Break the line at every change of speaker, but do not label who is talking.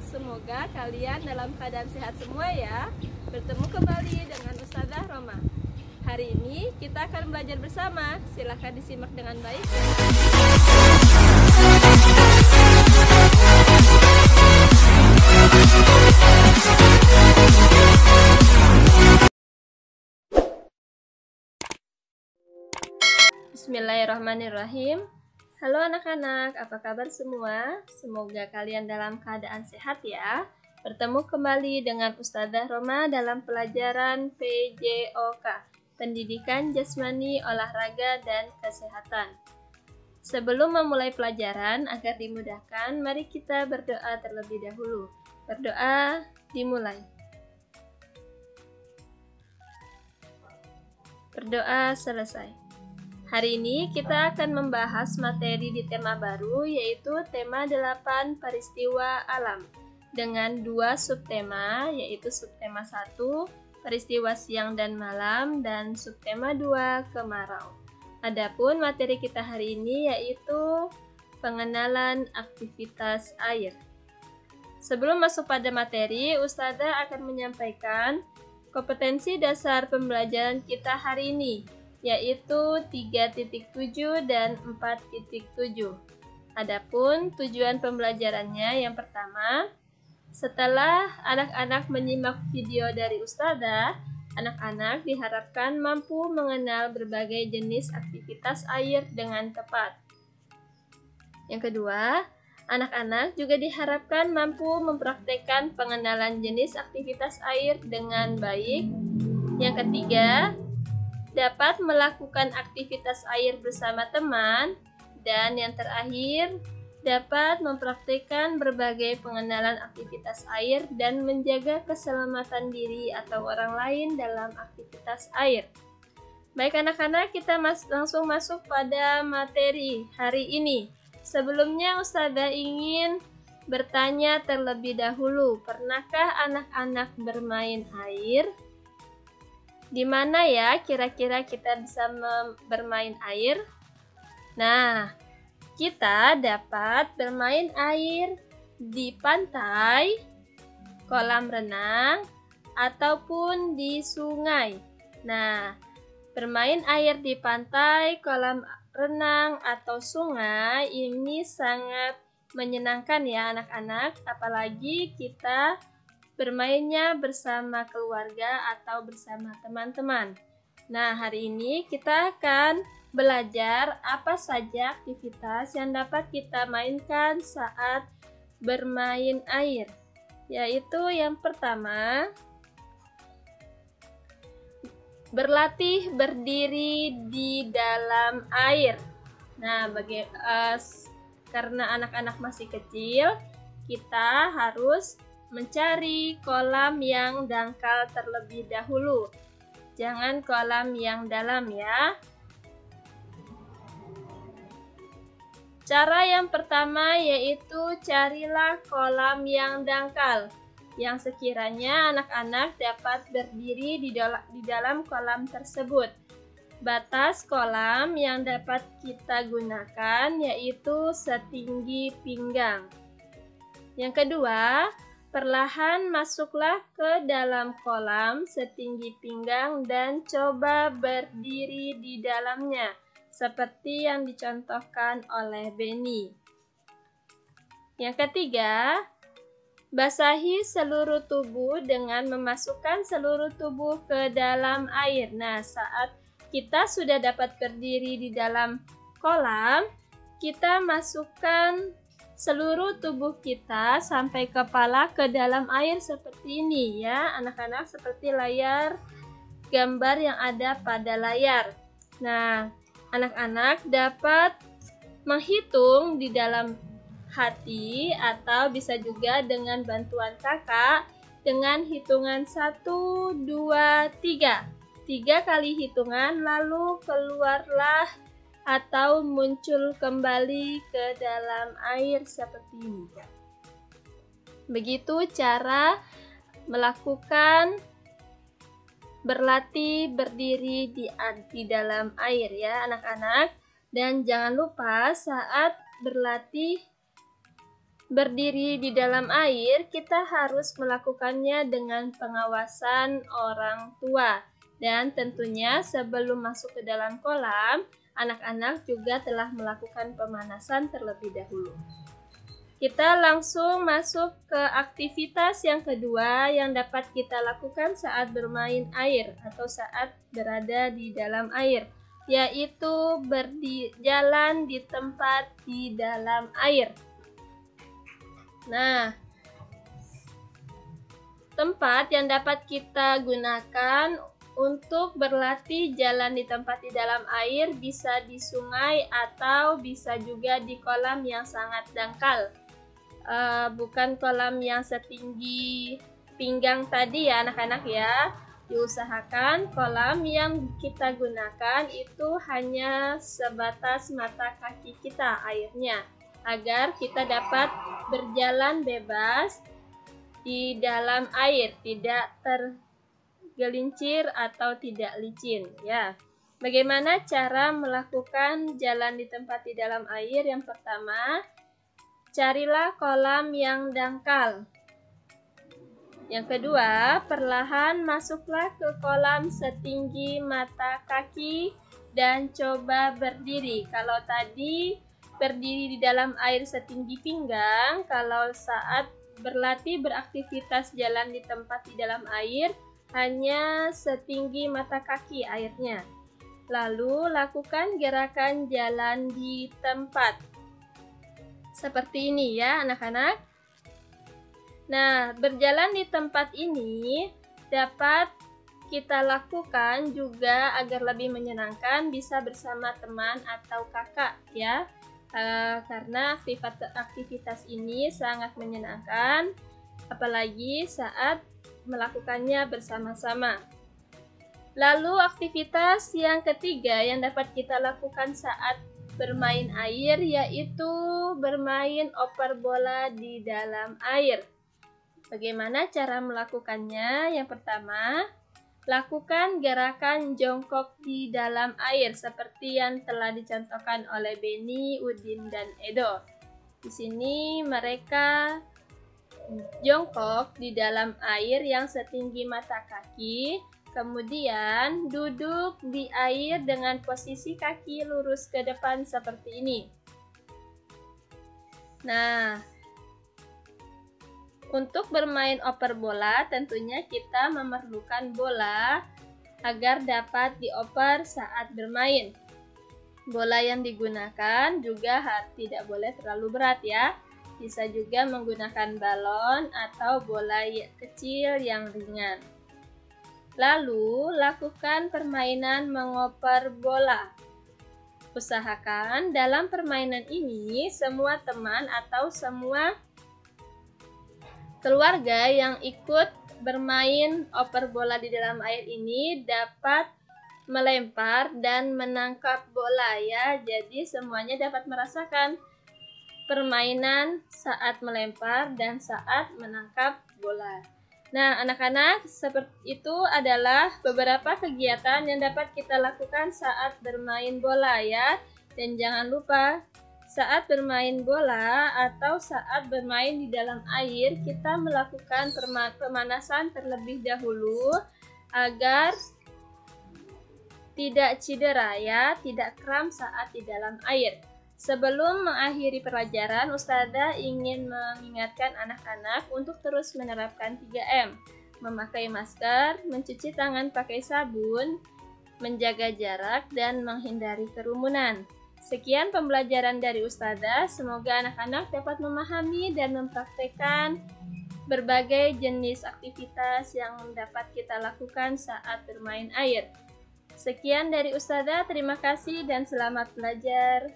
semoga kalian dalam keadaan sehat semua ya. Bertemu kembali dengan Ustazah Roma. Hari ini kita akan belajar bersama. Silahkan disimak dengan baik. Bismillahirrahmanirrahim. Halo anak-anak, apa kabar semua? Semoga kalian dalam keadaan sehat ya. Bertemu kembali dengan Ustazah Roma dalam pelajaran PJOK, Pendidikan Jasmani, Olahraga, dan Kesehatan. Sebelum memulai pelajaran, agar dimudahkan, mari kita berdoa terlebih dahulu. Berdoa dimulai. Berdoa selesai. Hari ini kita akan membahas materi di tema baru, yaitu tema 8 peristiwa alam dengan 2 subtema, yaitu subtema 1 peristiwa siang dan malam dan subtema 2 kemarau. Adapun materi kita hari ini yaitu pengenalan aktivitas air. Sebelum masuk pada materi, Ustazah akan menyampaikan kompetensi dasar pembelajaran kita hari ini, yaitu 3.7 dan 4.7. Adapun tujuan pembelajarannya yang pertama, setelah anak-anak menyimak video dari Ustazah, anak-anak diharapkan mampu mengenal berbagai jenis aktivitas air dengan tepat. Yang kedua, anak-anak juga diharapkan mampu mempraktekkan pengenalan jenis aktivitas air dengan baik. Yang ketiga, dapat melakukan aktivitas air bersama teman, dan yang terakhir, dapat mempraktikkan berbagai pengenalan aktivitas air dan menjaga keselamatan diri atau orang lain dalam aktivitas air. Baik anak-anak, kita langsung masuk pada materi hari ini. Sebelumnya Ustazah ingin bertanya terlebih dahulu, pernahkah anak-anak bermain air? Di mana ya kira-kira kita bisa bermain air? Nah, kita dapat bermain air di pantai, kolam renang, ataupun di sungai. Nah, bermain air di pantai, kolam renang, atau sungai ini sangat menyenangkan ya anak-anak, apalagi kita bermainnya bersama keluarga atau bersama teman-teman. Nah, hari ini kita akan belajar apa saja aktivitas yang dapat kita mainkan saat bermain air. Yaitu yang pertama, berlatih berdiri di dalam air. Nah, karena anak-anak masih kecil, kita harus mencari kolam yang dangkal terlebih dahulu. Jangan kolam yang dalam ya. Cara yang pertama yaitu carilah kolam yang dangkal, yang sekiranya anak-anak dapat berdiri di dalam kolam tersebut. Batas kolam yang dapat kita gunakan yaitu setinggi pinggang. Yang kedua, perlahan masuklah ke dalam kolam setinggi pinggang dan coba berdiri di dalamnya, seperti yang dicontohkan oleh Benny. Yang ketiga, basahi seluruh tubuh dengan memasukkan seluruh tubuh ke dalam air. Nah, saat kita sudah dapat berdiri di dalam kolam, kita masukkan seluruh tubuh kita sampai kepala ke dalam air seperti ini ya anak-anak, seperti layar gambar yang ada pada layar. Nah, anak-anak dapat menghitung di dalam hati atau bisa juga dengan bantuan kakak dengan hitungan 1, 2, 3. 3 kali hitungan lalu keluarlah atau muncul kembali ke dalam air seperti ini. Begitu cara melakukan berlatih berdiri di dalam air ya anak-anak. Dan jangan lupa saat berlatih berdiri di dalam air, kita harus melakukannya dengan pengawasan orang tua. Dan tentunya sebelum masuk ke dalam kolam, anak-anak juga telah melakukan pemanasan terlebih dahulu. Kita langsung masuk ke aktivitas yang kedua yang dapat kita lakukan saat bermain air atau saat berada di dalam air, yaitu berjalan di tempat di dalam air. Nah, tempat yang dapat kita gunakan untuk berlatih jalan di tempat di dalam air bisa di sungai atau bisa juga di kolam yang sangat dangkal. Bukan kolam yang setinggi pinggang tadi ya anak-anak ya. Diusahakan kolam yang kita gunakan itu hanya sebatas mata kaki kita airnya, agar kita dapat berjalan bebas di dalam air, tidak tergelincir atau tidak licin ya. Bagaimana cara melakukan jalan di tempat di dalam air? Yang pertama, carilah kolam yang dangkal. Yang kedua, perlahan masuklah ke kolam setinggi mata kaki dan coba berdiri. Kalau tadi berdiri di dalam air setinggi pinggang, kalau saat berlatih beraktivitas jalan di tempat di dalam air hanya setinggi mata kaki airnya. Lalu lakukan gerakan jalan di tempat. Seperti ini ya anak-anak. Nah, berjalan di tempat ini dapat kita lakukan juga agar lebih menyenangkan, bisa bersama teman atau kakak ya. Karena aktivitas ini sangat menyenangkan, apalagi saat melakukannya bersama-sama. Lalu aktivitas yang ketiga yang dapat kita lakukan saat bermain air yaitu bermain oper bola di dalam air. Bagaimana cara melakukannya? Yang pertama, lakukan gerakan jongkok di dalam air seperti yang telah dicontohkan oleh Beni, Udin, dan Edo. Di sini mereka jongkok di dalam air yang setinggi mata kaki, kemudian duduk di air dengan posisi kaki lurus ke depan seperti ini. Nah, untuk bermain oper bola, tentunya kita memerlukan bola agar dapat dioper saat bermain. Bola yang digunakan juga tidak boleh terlalu berat ya. Bisa juga menggunakan balon atau bola kecil yang ringan. Lalu, lakukan permainan mengoper bola. Usahakan dalam permainan ini semua teman atau semua keluarga yang ikut bermain oper bola di dalam air ini dapat melempar dan menangkap bola ya. Jadi semuanya dapat merasakan permainan saat melempar dan saat menangkap bola. Nah, anak-anak, seperti itu adalah beberapa kegiatan yang dapat kita lakukan saat bermain bola ya. Dan jangan lupa, saat bermain bola atau saat bermain di dalam air, kita melakukan pemanasan terlebih dahulu agar tidak cedera ya, tidak kram saat di dalam air. Sebelum mengakhiri pelajaran, Ustazah ingin mengingatkan anak-anak untuk terus menerapkan 3M, memakai masker, mencuci tangan pakai sabun, menjaga jarak, dan menghindari kerumunan. Sekian pembelajaran dari Ustazah, semoga anak-anak dapat memahami dan mempraktekkan berbagai jenis aktivitas yang dapat kita lakukan saat bermain air. Sekian dari Ustazah, terima kasih dan selamat belajar.